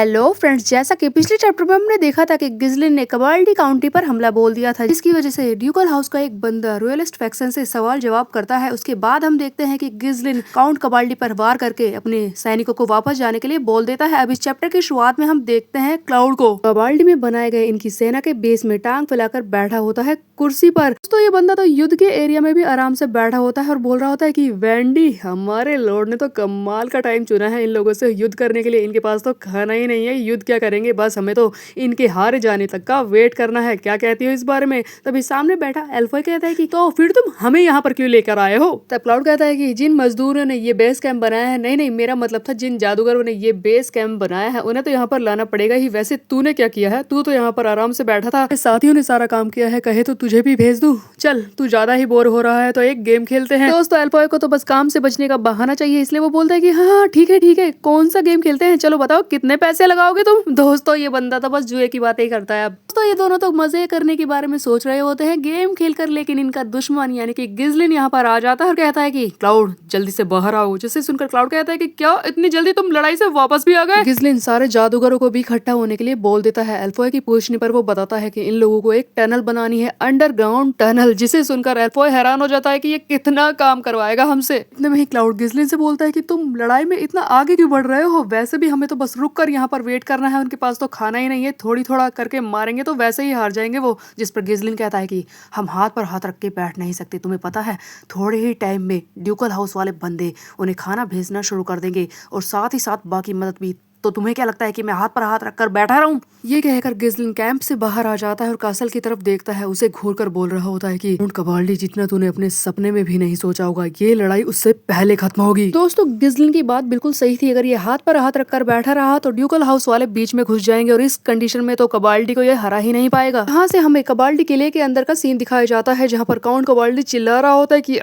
Hello friends, जैसा कि पिछले चैप्टर में हमने देखा था कि गिजलिन ने कबाल्डी काउंटी पर हमला बोल दिया था, जिसकी वजह से ड्यूकल हाउस का एक बंदा रॉयलिस्ट फैक्शन से सवाल जवाब करता है। उसके बाद हम देखते हैं कि गिजलिन काउंट कबाल्डी पर वार करके अपने सैनिकों को वापस जाने के लिए बोल देता है। अब इस चैप्टर की शुरुआत में हम देखते हैं क्लाउड को कबाल्डी में बनाए गए इनकी सेना के बेस में टांग फैलाकर बैठा होता है कुर्सी पर। तो ये बंदा तो युद्ध के एरिया में भी आराम से बैठा होता है और बोल रहा होता है कि वेंडी, हमारे लॉर्ड ने तो कमाल का टाइम चुना है इन लोगों से युद्ध करने के लिए। इनके पास तो खाना ही नहीं है, युद्ध क्या करेंगे, बस हमें तो इनके हार जाने तक का वेट करना है। क्या कहती हो इस बारे में? तभी सामने बैठा एल्फॉय कहता है कि तो फिर तुम हमें यहाँ पर क्यों लेकर आए हो? तब क्लाउड कहता है कि जिन मजदूरों ने ये बेस कैंप बनाया है, नहीं नहीं, मेरा मतलब था जिन जादूगरों ने ये बेस कैंप बनाया है उन्हें तो यहाँ पर लाना पड़ेगा ही। वैसे तूने क्या किया है? तू तो यहाँ पर आराम से बैठा था, साथियों ने सारा काम किया है, कहे तो तुझे भी भेज दूं। चल, तू ज्यादा ही बोर हो रहा है तो एक गेम खेलते हैं। दोस्तों एल्फॉय को तो बस काम से बचने का बहाना चाहिए, इसलिए वो बोलता है कि हाँ ठीक है, कौन सा गेम खेलते हैं, चलो बताओ कितने पैसे लगाओगे तुम? दोस्तों ये बंदा तो बस जुए की बातें ही करता है। अब दोस्तों ये दोनों तो मजे करने के बारे में सोच रहे होते हैं गेम खेलकर, लेकिन इनका दुश्मन यानी कि गिजलिन यहाँ पर आ जाता है और कहता है कि क्लाउड जल्दी से बाहर आओ। जिसे सुनकर क्लाउड कहता है कि क्या इतनी जल्दी तुम लड़ाई से वापस भी आ गए? गिजलिन सारे जादूगरों को भी इकट्ठा होने के लिए बोल देता है। एल्फॉय की पूछने पर वो बताता है कि इन लोगों को एक टनल बनानी है, अंडरग्राउंड टनल। जिसे सुनकर एल्फॉय हैरान हो जाता है कि ये कितना काम करवाएगा हमसे। इतने में ही क्लाउड गिजलिन से बोलता है कि तुम लड़ाई में इतना आगे क्यों बढ़ रहे हो? वैसे भी हमें तो बस रुक कर यहाँ पर वेट करना है, उनके पास तो खाना ही नहीं है, थोड़ा करके मारेंगे तो वैसे ही हार जाएंगे वो। जिस पर गिजलिन कहता है कि हम हाथ पर हाथ रख के बैठ नहीं सकते, तुम्हें पता है थोड़े ही टाइम में ड्यूकल हाउस वाले बंदे उन्हें खाना भेजना शुरू कर देंगे और साथ ही साथ बाकी मदद भी। तो तुम्हें क्या लगता है कि मैं हाथ पर हाथ रखकर बैठा रहूं? ये कहकर गिजलिन कैंप से बाहर आ जाता है और कासल की तरफ देखता है। उसे घूरकर बोल रहा होता है कि कबाल्डी जितना तूने अपने सपने में भी नहीं सोचा होगा, ये लड़ाई उससे पहले खत्म होगी। दोस्तों गिजलिन की बात बिल्कुल सही थी। अगर ये हाथ पर हाथ रखकर बैठा रहा तो ड्यूकल हाउस वाले बीच में घुस जाएंगे और इस कंडीशन में तो कबाल्डी को ये हरा ही नहीं पाएगा। यहाँ से हमें कबाल्डी किले के अंदर का सीन दिखाया जाता है, जहाँ पर काउंट कबाल्डी चिल्ला रहा होता है कि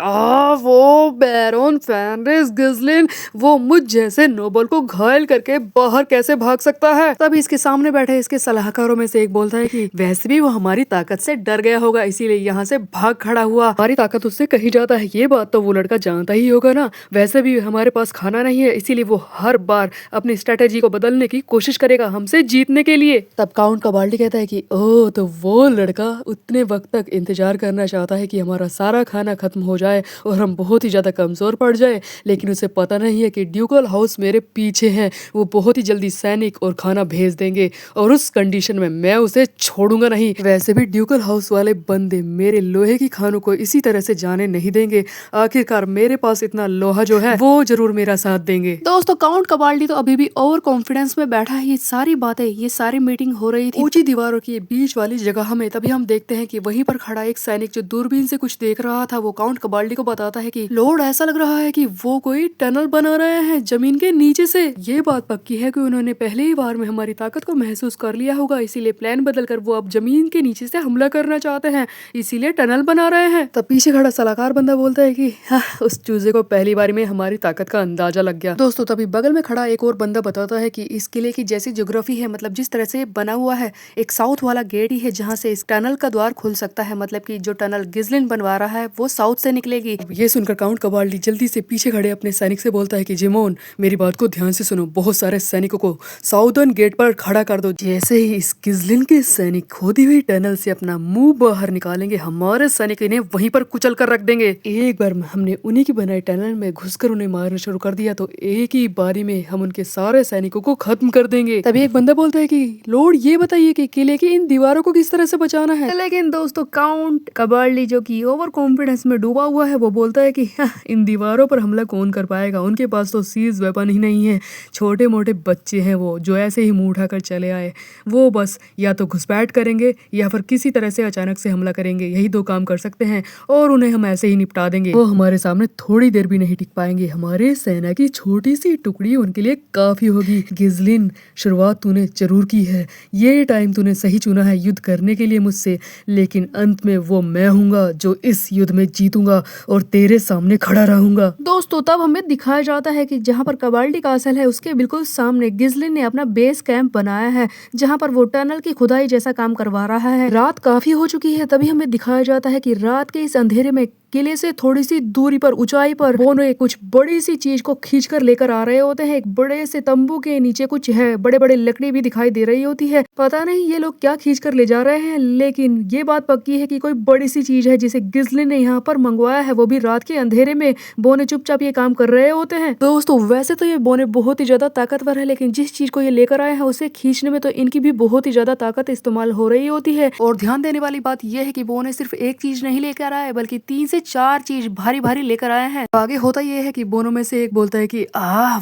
वो बैरोन फेनरिस गिजलिन, वो मुझ जैसे नोबल को घायल करके बाहर कैसे भाग सकता है? तभी इसके सामने बैठे इसके सलाहकारों में से एक बोलता है कि वैसे भी वो हमारी ताकत से डर गया होगा, इसीलिए यहाँ से भाग खड़ा हुआ। हमारी ताकत उससे कही जाता है, ये बात तो वो लड़का जानता ही होगा ना। वैसे भी हमारे पास खाना नहीं है, इसीलिए वो हर बार अपनी स्ट्रेटेजी को बदलने की कोशिश करेगा हमसे जीतने के लिए। तब काउंट कबाल्डी कहता है कि ओह, तो वो लड़का उतने वक्त तक इंतजार करना चाहता है कि हमारा सारा खाना खत्म हो जाए और हम बहुत ही ज्यादा कमजोर पड़ जाए, लेकिन उसे पता नहीं है कि ड्यूकल हाउस मेरे पीछे है, वो बहुत ही जल्दी सैनिक और खाना भेज देंगे और उस कंडीशन में मैं उसे छोड़ूंगा नहीं। वैसे भी ड्यूकल हाउस वाले बंदे मेरे लोहे की खानों को इसी तरह से जाने नहीं देंगे। आखिरकार मेरे पास इतना लोहा जो है वो जरूर मेरा साथ देंगे। दोस्तों काउंट कबाल्डी तो अभी भी ओवर कॉन्फिडेंस में बैठा है। ये सारी बातें, ये सारी मीटिंग हो रही थी ऊंची दीवारों की बीच वाली जगह में। तभी हम देखते हैं कि वहीं पर खड़ा एक सैनिक जो दूरबीन से कुछ देख रहा था, वो काउंट कबाल्डी को बताता है कि लॉर्ड, ऐसा लग रहा है कि वो कोई टनल बना रहे हैं जमीन के नीचे से। ये बात पक्की है कि उन्होंने पहले ही बार में हमारी ताकत को महसूस कर लिया होगा, इसीलिए प्लान बदलकर वो अब जमीन के नीचे से हमला करना चाहते हैं, इसीलिए टनल बना रहे हैं। तब पीछे खड़ा सलाहकार बंदा बोलता है कि उस चूजे को पहली बार में हमारी ताकत का अंदाजा लग गया। दोस्तों तभी बगल में खड़ा एक और बंदा बताता है कि इस किले की जैसी ज्योग्राफी है, मतलब जिस तरह से बना हुआ है, एक साउथ वाला गेट ही है जहाँ से इस टनल का द्वार खुल सकता है। मतलब कि जो टनल गिजलिन बनवा रहा है वो साउथ से निकलेगी। ये सुनकर काउंट कबाल्डी जल्दी से पीछे खड़े अपने सैनिक से बोलता है कि जिमोन, मेरी बात को ध्यान से सुनो, बहुत सारे सैनिकों को साउदर्न गेट पर खड़ा कर दो। जैसे ही इस गिजलिन के सैनिक खोदी हुई टनल से अपना मुंह बाहर निकालेंगे, हमारे सैनिक इन्हें वहीं पर कुचल कर रख देंगे। एक बार हमने उन्हीं की बनाई टनल में घुसकर उन्हें मारना शुरू कर दिया तो एक ही बारी में हम उनके सारे सैनिकों को खत्म कर देंगे। तभी एक बंदा बोलता है कि लॉर्ड, ये बताइए कि किले की इन दीवारों को किस तरह से बचाना है? लेकिन दोस्तों काउंट कबाल्डी जो कि ओवर कॉन्फिडेंस में डूबा हुआ है, वो बोलता है कि इन दीवारों पर हमला कौन कर पाएगा, उनके पास तो सीज वेपन ही नहीं है, छोटे मोटे बच्चे हैं वो जो ऐसे ही मुंह उठाकर चले आए। वो बस या तो घुसपैठ करेंगे या फिर किसी तरह से अचानक से हमला करेंगे, यही दो काम कर सकते हैं और उन्हें हम ऐसे ही निपटा देंगे। वो हमारे सामने थोड़ी देर भी नहीं टिक पाएंगे, हमारे सेना की छोटी सी टुकड़ी उनके लिए काफी होगी। गिजलिन, शुरुआत तूने जरूर की है, ये टाइम तूने सही चुना है युद्ध करने के लिए मुझसे, लेकिन अंत में वो मैं हूँगा जो इस युद्ध में जीतूंगा और तेरे सामने खड़ा रहूंगा। दोस्तों तब हमें दिखाया जाता है कि जहाँ पर कबाल्डी कासल है उसके बिल्कुल सामने गिजलिन ने अपना बेस कैंप बनाया है जहाँ पर वो टनल की खुदाई जैसा काम करवा रहा है। रात काफी हो चुकी है, तभी हमें दिखाया जाता है कि रात के इस अंधेरे में किले से थोड़ी सी दूरी पर ऊंचाई पर बोनो कुछ बड़ी सी चीज को खींच कर लेकर आ रहे होते हैं। एक बड़े से तंबू के नीचे कुछ है, बड़े बड़े लकड़ी भी दिखाई दे रही होती है। पता नहीं ये लोग क्या खींच कर ले जा रहे हैं, लेकिन ये बात पक्की है कि कोई बड़ी सी चीज है जिसे गिजलिन ने यहाँ पर मंगवाया है, वो भी रात के अंधेरे में। बोने चुपचाप ये काम कर रहे होते हैं। दोस्तों वैसे तो ये बोने बहुत ही ज्यादा ताकतवर है, लेकिन जिस चीज को ये लेकर आए हैं उसे खींचने में तो इनकी भी बहुत ही ज्यादा ताकत इस्तेमाल हो रही होती है। और ध्यान देने वाली बात यह है कि बोने सिर्फ एक चीज नहीं लेकर आए, बल्कि 3 से 4 चीज भारी भारी लेकर आए हैं। आगे होता यह है कि बोनों में से एक बोलता है कि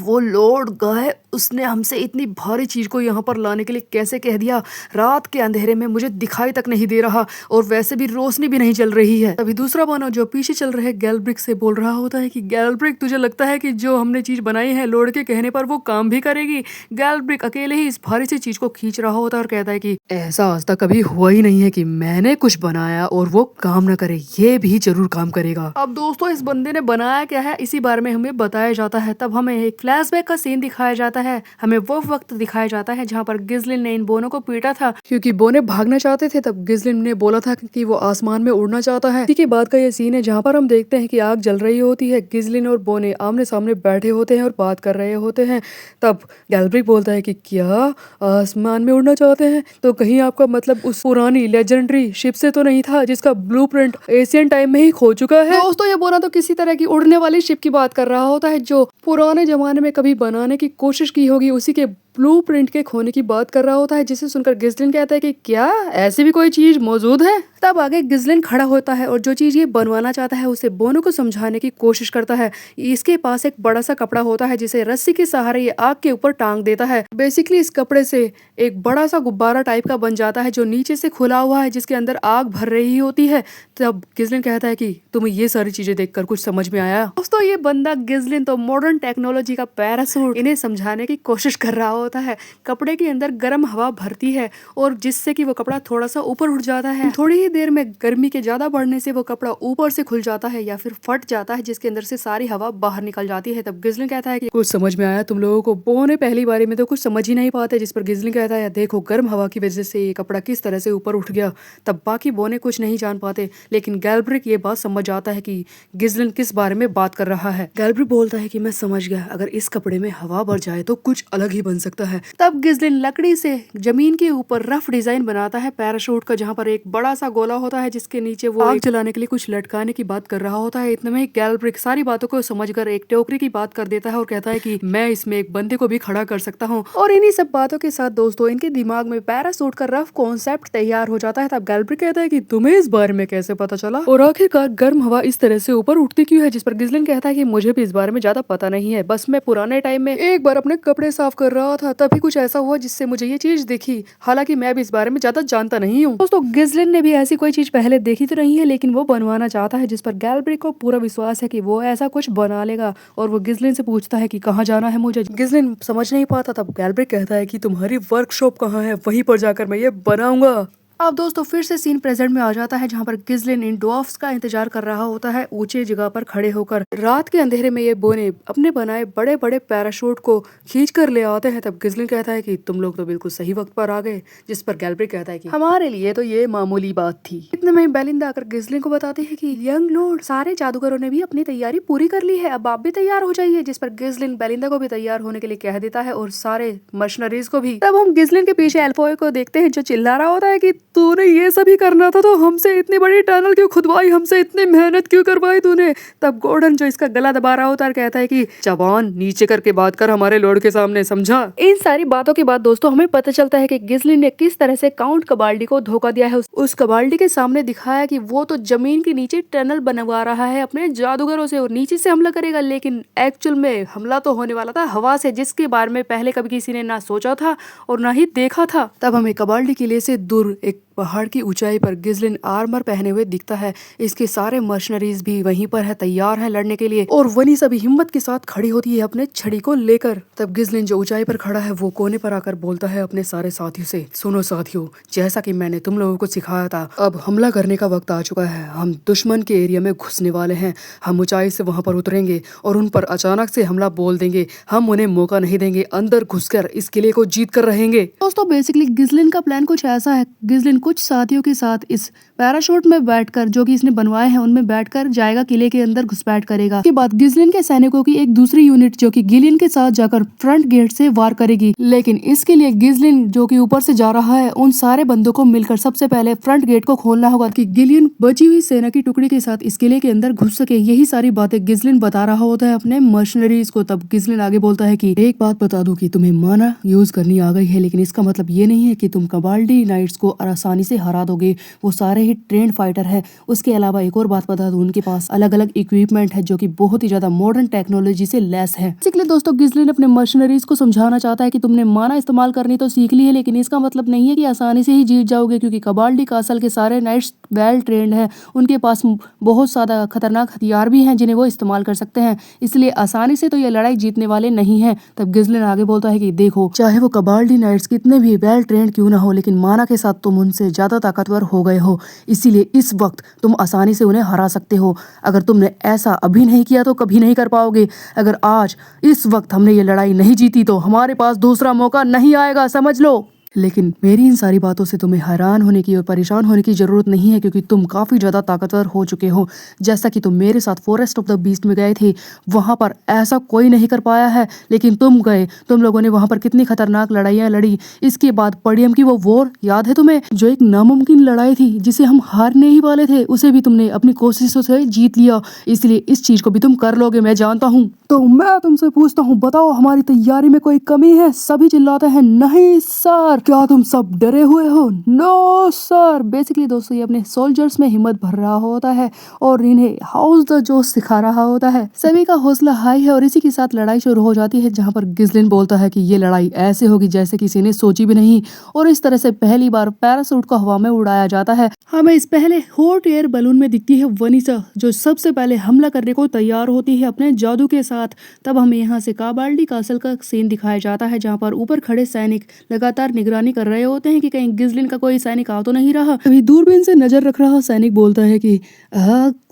वो लॉर्ड गाय, उसने हमसे इतनी भारी चीज को यहाँ पर लाने के लिए कैसे कह दिया। रात के अंधेरे में मुझे दिखाई तक नहीं दे रहा और वैसे भी रोशनी भी नहीं चल रही है। तभी दूसरा बोनो जो पीछे चल रहे गैल्ब्रिक से बोल रहा होता है कि गैल्ब्रिक, तुझे लगता है कि जो हमने चीज बनाई है लॉर्ड के कहने पर वो काम भी करेगी। गैल्ब्रिक अकेले ही इस भारी सी चीज को खींच रहा होता है और कहता है कि ऐसा आज तक कभी हुआ ही नहीं है कि मैंने कुछ बनाया और वो काम न करे, ये भी जरूर काम करेगा। अब दोस्तों इस बंदे ने बनाया क्या है इसी बारे में हमें बताया जाता है। तब हमें एक फ्लैशबैक का सीन दिखाया जाता है। हमें वो वक्त दिखाया जाता है जहाँ पर गिजलिन ने इन बोनों को पीटा था, क्योंकि बोने भागना चाहते थे। तब गिजलिन ने बोला था कि वो आसमान में उड़ना चाहता है। इसी के बाद का ये सीन है जहाँ पर हम देखते हैं कि आग जल रही होती है। गिजलिन और बोने आमने सामने बैठे होते हैं और बात कर रहे होते हैं। तब गैल्ब्रिक बोलता है कि क्या आसमान में उड़ना चाहते हैं, तो कहीं आपका मतलब उस पुरानी लेजेंडरी शिप से तो नहीं था जिसका ब्लूप्रिंट एशियन टाइम में ही खो चुका है। दोस्तों ये बोना तो किसी तरह की उड़ने वाली शिप की बात कर रहा होता है जो पुराने जमाने में कभी बनाने की कोशिश की होगी, उसी के ब्लूप्रिंट के खोने की बात कर रहा होता है। जिसे सुनकर गिजलिन कहता है कि क्या ऐसी भी कोई चीज मौजूद है। तब आगे गिजलिन खड़ा होता है और जो चीज ये बनवाना चाहता है उसे बोनो को समझाने की कोशिश करता है। इसके पास एक बड़ा सा कपड़ा होता है जिसे रस्सी के सहारे ये आग के ऊपर टांग देता है। बेसिकली इस कपड़े से एक बड़ा सा गुब्बारा टाइप का बन जाता है जो नीचे से खुला हुआ है, जिसके अंदर आग भर रही होती है। तब गिजलिन कहता है कि तुम्हें ये सारी चीजें देखकर कुछ समझ में आया। दोस्तों ये बंदा गिजलिन तो मॉडर्न टेक्नोलॉजी का पैरासूट इन्हें समझाने की कोशिश कर रहा होता है। कपड़े के अंदर गर्म हवा भरती है और जिससे कि वो कपड़ा थोड़ा सा ऊपर उठ जाता है। थोड़ी ही देर में गर्मी के ज्यादा बढ़ने से वो कपड़ा ऊपर से खुल जाता है या फिर फट जाता है, जिसके अंदर से सारी हवा बाहर निकल जाती है। तब गिजलिन कहता है कि कुछ समझ में आया तुम लोगों को। बोने पहली बारी में तो कुछ समझ ही नहीं पाते, जिस पर गिजलिन कहता है देखो गर्म हवा की वजह से ये कपड़ा किस तरह से ऊपर उठ गया। तब बाकी बोने कुछ नहीं जान पाते, लेकिन गैल्ब्रिक ये बात समझ जाता है कि गिजलिन किस बारे में बात कर रहा है। गैल्ब्रिक बोलता है कि मैं समझ गया, अगर इस कपड़े में हवा भर जाए तो कुछ अलग ही बन सकता है। तब गिजलिन लकड़ी से जमीन के ऊपर रफ डिजाइन बनाता है पैराशूट का, जहाँ पर एक बड़ा सा गोला होता है जिसके नीचे वो आग जलाने के लिए कुछ लटकाने की बात कर रहा होता है। इतने में गैल्ब्रिक सारी बातों को समझकर एक टोकरी की बात कर देता है और कहता है कि मैं इसमें एक बंदे को भी खड़ा कर सकता हूँ। और इन्हीं सब बातों के साथ दोस्तों इनके दिमाग में पैराशूट का रफ कॉन्सेप्ट तैयार हो जाता है। तब गैल्ब्रिक कहता है कि तुम्हें इस बारे में कैसे पता चला और आखिरकार गर्म हवा इस तरह से ऊपर उठती क्यों है। जिस पर गिजलिन कहता है कि मुझे भी इस बारे में ज्यादा पता नहीं है, बस मैं पुराने टाइम में एक बार अपने कपड़े साफ कर रहा था, तभी कुछ ऐसा हुआ जिससे मुझे ये चीज दिखी। हालांकि मैं भी इस बारे में ज्यादा जानता नहीं हूँ। दोस्तों गिजलिन ने भी ऐसी कोई चीज पहले देखी तो नहीं है, लेकिन वो बनवाना चाहता है, जिस पर गैल्ब्रिक को पूरा विश्वास है कि वो ऐसा कुछ बना लेगा। और वो गिजलिन से पूछता है कि कहाँ जाना है मुझे। गिजलिन समझ नहीं पाता। तब गैल्ब्रिक कहता है कि तुम्हारी वर्कशॉप कहाँ है, वहीं पर जाकर मैं ये बनाऊंगा। अब दोस्तों फिर से सीन प्रेजेंट में आ जाता है, जहाँ पर गिजलिन इन ड्वार्फ्स का इंतजार कर रहा होता है ऊंचे जगह पर खड़े होकर। रात के अंधेरे में ये बोने अपने बनाए बड़े बड़े पैराशूट को खींच कर ले आते हैं। तब गिजलिन कहता है कि तुम लोग तो बिल्कुल सही वक्त पर आ गए। जिस पर गैल्ब्रिक कहता है कि हमारे लिए तो ये मामूली बात थी। इतने में बेलिंदा आकर गिजलिन को बताती है कि यंग लॉर्ड, सारे जादूगरों ने भी अपनी तैयारी पूरी कर ली है, अब आप भी तैयार हो जाइए। जिस पर गिजलिन बेलिंदा को भी तैयार होने के लिए कह देता है और सारे मशीनरीज को भी। तब हम गिजलिन के पीछे एल्फोय को देखते हैं जो चिल्ला रहा होता है कि तूने ये सभी करना था तो हमसे इतनी बड़ी टनल क्यों खुदवाई, हमसे इतनी मेहनत क्यों करवाई तूने। तब गॉर्डन जो इसका गला दबा रहा होता है कहता है कि जवान नीचे करके बात कर हमारे लॉर्ड के सामने, समझा। इन सारी बातों के बाद दोस्तों हमें पता चलता है कि गिजलिन ने किस तरह से काउंट कबाल्डी को धोखा दिया है। उस कबाल्डी के सामने दिखाया कि वो तो जमीन के नीचे टनल बनवा रहा है अपने जादूगरों से और नीचे से हमला करेगा, लेकिन एक्चुअल में हमला तो होने वाला था हवा से, जिसके बारे में पहले कभी किसी ने ना सोचा था और ना ही देखा था। तब हमें कबाल्डी किले से दूर एक पहाड़ की ऊंचाई पर गिजलिन आर्मर पहने हुए दिखता है। इसके सारे मर्शनरीज भी वहीं पर है, तैयार हैं लड़ने के लिए। और वनी सभी हिम्मत के साथ खड़ी होती है अपने छड़ी को लेकर। तब गिजलिन जो ऊंचाई पर खड़ा है वो कोने पर आकर बोलता है अपने सारे साथियों से, सुनो साथियों, जैसा कि मैंने तुम लोगों को सिखाया था, अब हमला करने का वक्त आ चुका है। हम दुश्मन के एरिया में घुसने वाले हैं। हम ऊंचाई से वहां पर उतरेंगे और उन पर अचानक से हमला बोल देंगे। हम उन्हें मौका नहीं देंगे, अंदर घुसकर इस किले को जीत कर रहेंगे। दोस्तों बेसिकली गिजलिन का प्लान कुछ ऐसा है। गिजलिन कुछ साथियों के साथ इस पैराशूट में बैठकर, जो कि इसने बनवाए हैं, उनमें बैठकर जाएगा, किले के अंदर घुसपैठ करेगा। उसके बाद गिजलिन के सैनिकों की एक दूसरी यूनिट जो कि गिलियन के साथ जाकर फ्रंट गेट से वार करेगी। लेकिन इसके लिए गिजलिन जो कि ऊपर से जा रहा है, उन सारे बंदों को मिलकर सबसे पहले फ्रंट गेट को खोलना होगा कि गिलियन बची हुई सेना की टुकड़ी के साथ इस किले के अंदर घुस सके। यही सारी बातें गिजलिन बता रहा होता है अपने मर्शनरीज को। तब गिजलिन आगे बोलता है कि एक बात बता दूं कि तुम्हें माना यूज करनी आ गई है, लेकिन इसका मतलब ये नहीं है कि तुम कबाल्डी नाइट्स को आसानी से हरा दोगे। वो सारे ही ट्रेंड फाइटर है। उसके अलावा एक और बात बता दूं, उनके पास अलग अलग इक्विपमेंट है जो कि बहुत ही ज्यादा मॉडर्न टेक्नोलॉजी से लेस है। इसलिए दोस्तों गिजलिन अपने मर्शनरीज को समझाना चाहता है कि तुमने माना इस्तेमाल करनी तो सीख ली है, लेकिन इसका मतलब नहीं है कि आसानी से ही जीत जाओगे, क्योंकि कबाल्डी कासल के सारे नाइट्स वेल ट्रेंड है। उनके पास बहुत ज्यादा खतरनाक हथियार भी हैं जिन्हें वो इस्तेमाल कर सकते हैं। इसलिए आसानी से तो ये लड़ाई जीतने वाले नहीं है। तब गिजलिन आगे बोलता है कि देखो, चाहे वो कबाल्डी नाइट्स कितने भी वेल ट्रेंड क्यों ना हो, लेकिन माना के साथ तुम उनसे ज्यादा ताकतवर हो गए हो। इसीलिए इस वक्त तुम आसानी से उन्हें हरा सकते हो। अगर तुमने ऐसा अभी नहीं किया तो कभी नहीं कर पाओगे। अगर आज इस वक्त हमने ये लड़ाई नहीं जीती तो हमारे पास दूसरा मौका नहीं आएगा, समझ लो। लेकिन मेरी इन सारी बातों से तुम्हें हैरान होने की और परेशान होने की जरूरत नहीं है, क्योंकि तुम काफी ज्यादा ताकतवर हो चुके हो। जैसा कि तुम मेरे साथ फॉरेस्ट ऑफ द बीस्ट में गए थे, वहां पर ऐसा कोई नहीं कर पाया है, लेकिन तुम गए। तुम लोगों ने वहां पर कितनी खतरनाक लड़ाइयां लड़ी। इसके बाद पडियम की वो वॉर याद है तुम्हें, जो एक नामुमकिन लड़ाई थी जिसे हम हारने ही वाले थे, उसे भी तुमने अपनी कोशिशों से जीत लिया। इसलिए इस चीज को भी तुम कर लोगे, मैं जानता हूँ। तो मैं तुमसे पूछता हूँ, बताओ हमारी तैयारी में कोई कमी है? सभी चिल्लाते हैं नहीं सर। क्या तुम सब डरे हुए हो? No sir. बेसिकली दोस्तों ये अपने सोल्जर्स में हिम्मत भर रहा होता है और इन्हें हाउस द जोश सिखा रहा होता है। सभी का हौसला हाई है और इसी के साथ लड़ाई शुरू हो जाती है, जहाँ पर गिजलिन बोलता है कि ये लड़ाई ऐसे होगी जैसे किसी ने सोची भी नहीं। और इस तरह से पहली बार पैरासूट को हवा में उड़ाया जाता है। हमें इस पहले हॉट एयर बलून में दिखती है वनीसा, जो सबसे पहले हमला करने को तैयार होती है अपने जादू के साथ। तब हमें यहाँ से कबाल्डी कासल का सीन दिखाया जाता है, जहाँ पर ऊपर खड़े सैनिक लगातार निगरानी कर रहे होते हैं कि कहीं गिजलिन का कोई सैनिक आ तो नहीं रहा। अभी दूरबीन से नजर रख रहा सैनिक बोलता है कि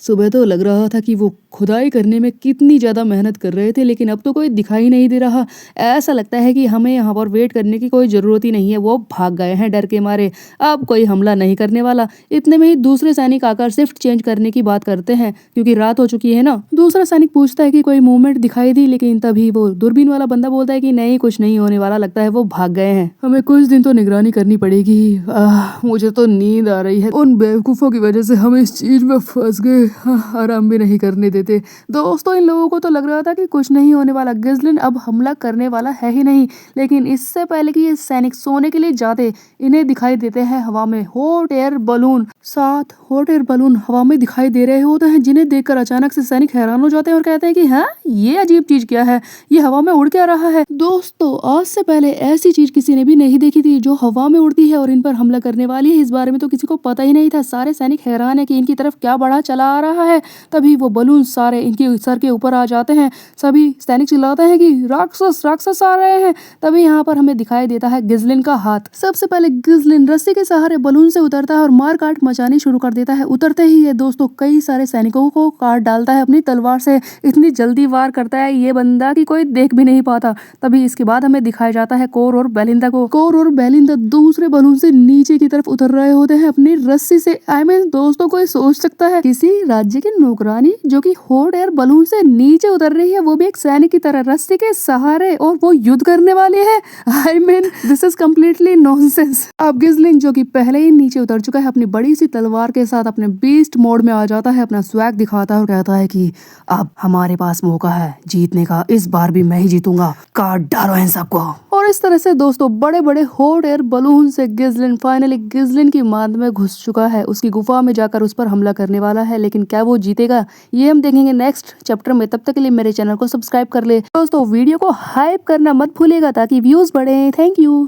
सुबह तो लग रहा था कि वो खुदाई करने में कितनी ज्यादा मेहनत कर रहे थे, लेकिन अब तो कोई दिखाई नहीं दे रहा। ऐसा लगता है कि हमें यहाँ पर वेट करने की कोई जरूरत ही नहीं है, वो भाग गए हैं डर के मारे। अब कोई हमला नहीं करने वाला। इतने में ही दूसरे सैनिक आकर शिफ्ट चेंज करने की बात करते हैं, क्योंकि रात हो चुकी है ना। दूसरा सैनिक पूछता है कि कोई मूवमेंट दिखाई दी, लेकिन तभी वो दूरबीन वाला बंदा बोलता है कि नहीं, कुछ नहीं होने वाला, लगता है वो भाग गए हैं। हमें कुछ दिन तो निगरानी करनी पड़ेगी। मुझे तो नींद आ रही है। उन बेवकूफों की वजह से हम इस चीज में फंस गए। आराम भी नहीं करने देते। दोस्तों इन लोगों को तो लग रहा था कि कुछ नहीं होने वाला, गिजलिन अब हमला करने वाला है ही नहीं। लेकिन इससे पहले कि ये सैनिक सोने के लिए जाते, इन्हें दिखाई देते हैं हवा में hot air balloon. 7 hot air balloon हवा में दिखाई दे रहे होते हैं, जिन्हें देखकर अचानक से सैनिक हैरान हो जाते हैं और कहते हैं कि हाँ, ये अजीब चीज क्या है, ये हवा में उड़ क्या रहा है। दोस्तों आज से पहले ऐसी चीज किसी ने भी नहीं देखी थी, जो हवा में उड़ती है और इन पर हमला करने वाली है। इस बारे में तो किसी को पता ही नहीं था। सारे सैनिक हैरान है कि इनकी तरफ क्या बढ़ा चला आ रहा है। तभी वो बलून सारे इनके सर के ऊपर आ जाते हैं। सभी सैनिक चिल्लाते हैं कि राक्षस राक्षस आ रहे हैं। तभी यहाँ पर हमें दिखाई देता है गिजलिन का हाथ। सबसे पहले गिजलिन रस्सी के सहारे बलून से उतरता है और मार काट मचानी शुरू कर देता है। उतरते ही ये दोस्तों कई सारे सैनिकों को काट डालता है अपनी तलवार से। इतनी जल्दी वार करता है ये बंदा कि कोई देख भी नहीं पाता। तभी इसके बाद हमें दिखाया जाता है कोर और बेलिंदा को। कोर और बेलिंदा दूसरे बलून से नीचे की तरफ उतर रहे होते हैं अपनी रस्सी से। दोस्तों कोई सोच सकता है किसी राज्य की नौकरानी जो कि हॉट एयर बलून से नीचे उतर रही है, वो भी एक सैनिक की तरह रस्सी के सहारे, और वो युद्ध करने वाली है। This is completely nonsense. अब गिजलिन जो कि पहले ही नीचे उतर चुका है, अपनी बड़ी सी तलवार के साथ अपने बीस्ट मोड में आ जाता है, अपना स्वैग दिखाता है और कहता है कि अब हमारे पास मौका है जीतने का। इस बार भी मैं ही जीतूंगा, काट डालो इन सबको। और इस तरह से दोस्तों बड़े बड़े हॉट एयर बलून से गिजलिन फाइनली गिजलिन की मांद में घुस चुका है। उसकी गुफा में जाकर उस पर हमला करने वाला है, लेकिन क्या वो जीतेगा ये हम देखेंगे नेक्स्ट चैप्टर में। तब तक के लिए मेरे चैनल को सब्सक्राइब कर ले। दोस्तों वीडियो को हाइप करना मत भूलिएगा ताकि व्यूज बढ़े। Thank you.